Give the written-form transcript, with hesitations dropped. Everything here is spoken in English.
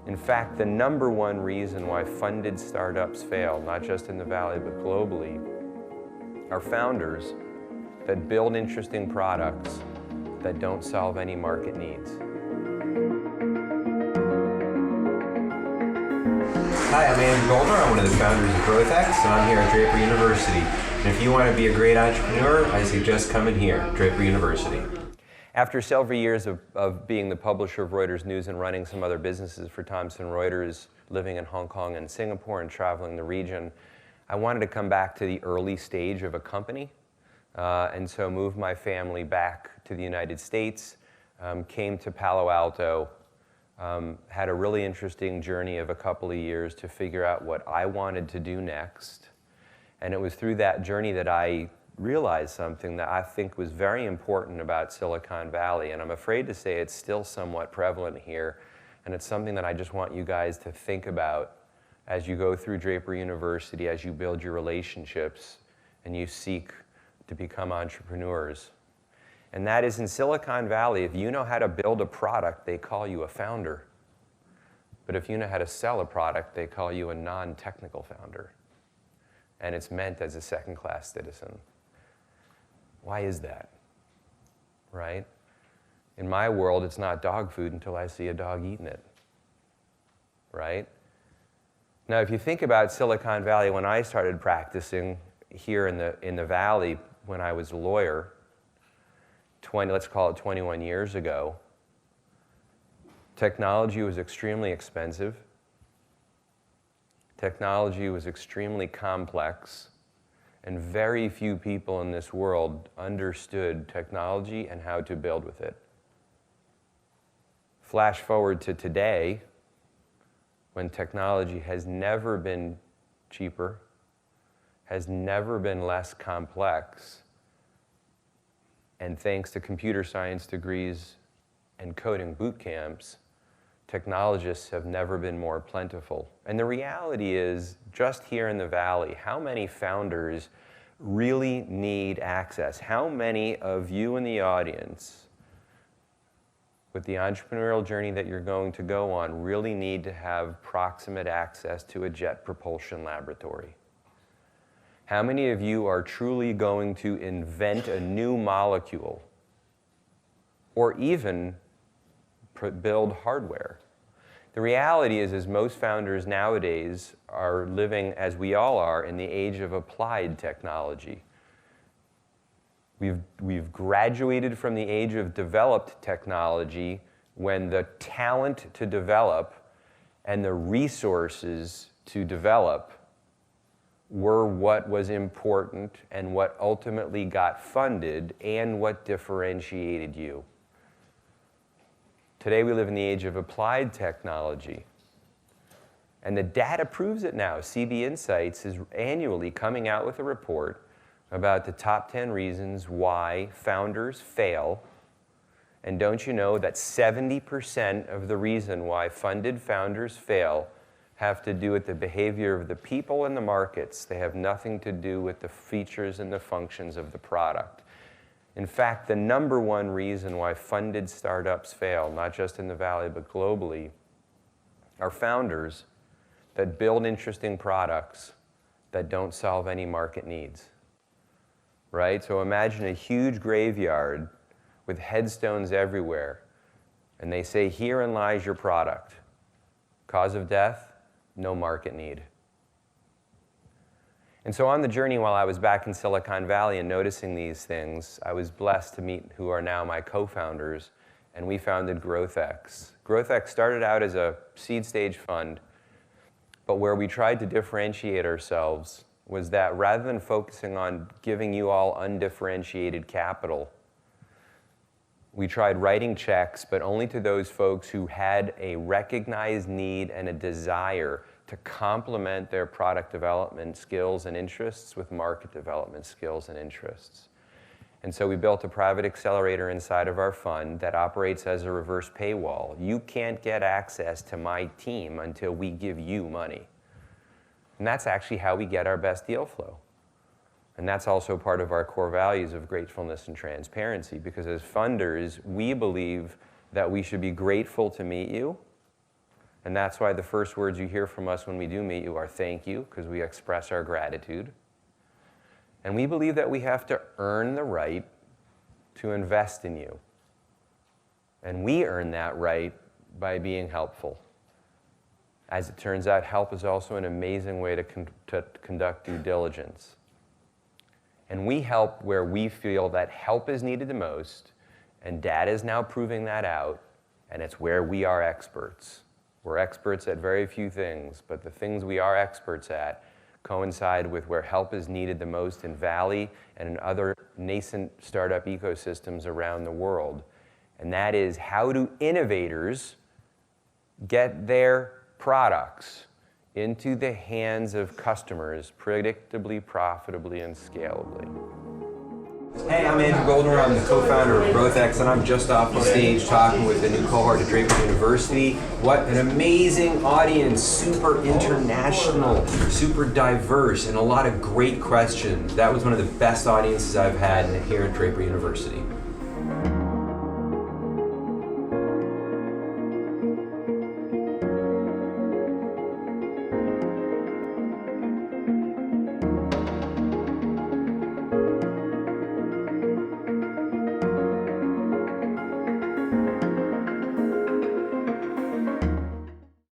In fact, the #1 reason why funded startups fail, not just in the Valley but globally, are founders that build interesting products that don't solve any market needs. Hi, I'm Andrew Goldner. I'm one of the founders of GrowthX, and I'm here at Draper University. And if you want to be a great entrepreneur, I suggest coming here, Draper University. After several years of being the publisher of Reuters News and running some other businesses for Thomson Reuters, living in Hong Kong and Singapore and traveling the region, I wanted to come back to the early stage of a company, and so moved my family back to the United States, came to Palo Alto, had a really interesting journey of a couple of years to figure out what I wanted to do next. And it was through that journey that I realized something that I think was very important about Silicon Valley, and I'm afraid to say it's still somewhat prevalent here, and it's something that I just want you guys to think about as you go through Draper University, as you build your relationships and you seek to become entrepreneurs. And that is, in Silicon Valley, if you know how to build a product, they call you a founder. But if you know how to sell a product, they call you a non-technical founder. And it's meant as a second-class citizen. Why is that? Right? In my world, it's not dog food until I see a dog eating it. Right? Now, if you think about Silicon Valley, when I started practicing here in the Valley, when I was a lawyer, let's call it 21 years ago, technology was extremely expensive. Technology was extremely complex, and very few people in this world understood technology and how to build with it. Flash forward to today, when technology has never been cheaper, has never been less complex, and thanks to computer science degrees and coding boot camps, technologists have never been more plentiful. And the reality is, just here in the Valley, how many founders really need access? How many of you in the audience, with the entrepreneurial journey that you're going to go on, really need to have proximate access to a jet propulsion laboratory? How many of you are truly going to invent a new molecule, or even build hardware? The reality is most founders nowadays are living, as we all are, in the age of applied technology. We've graduated from the age of developed technology, when the talent to develop and the resources to develop were what was important and what ultimately got funded and what differentiated you. Today we live in the age of applied technology, and the data proves it now. CB Insights is annually coming out with a report about the top 10 reasons why founders fail. And don't you know that 70% of the reason why funded founders fail have to do with the behavior of the people in the markets? They have nothing to do with the features and the functions of the product. In fact, the #1 reason why funded startups fail, not just in the Valley but globally, are founders that build interesting products that don't solve any market needs. Right? So imagine a huge graveyard with headstones everywhere, and they say, "Herein lies your product. Cause of death? No market need." And so on the journey while I was back in Silicon Valley and noticing these things, I was blessed to meet who are now my co-founders, and we founded GrowthX. GrowthX started out as a seed stage fund, but where we tried to differentiate ourselves was that rather than focusing on giving you all undifferentiated capital, we tried writing checks, but only to those folks who had a recognized need and a desire to complement their product development skills and interests with market development skills and interests. And so we built a private accelerator inside of our fund that operates as a reverse paywall. You can't get access to my team until we give you money. And that's actually how we get our best deal flow. And that's also part of our core values of gratefulness and transparency, because as funders, we believe that we should be grateful to meet you, And that's why the first words you hear from us when we do meet you are thank you, because we express our gratitude. And we believe that we have to earn the right to invest in you. And we earn that right by being helpful. As it turns out, help is also an amazing way to conduct due diligence. And we help where we feel that help is needed the most, and data is now proving that out, and it's where we are experts. We're experts at very few things, but the things we are experts at coincide with where help is needed the most in Valley and in other nascent startup ecosystems around the world. And that is, how do innovators get their products into the hands of customers predictably, profitably, and scalably? Hey, I'm Andrew Goldner. I'm the co-founder of GrowthX, and I'm just off the stage talking with the new cohort at Draper University. What an amazing audience, super international, super diverse, and a lot of great questions. That was one of the best audiences I've had here at Draper University.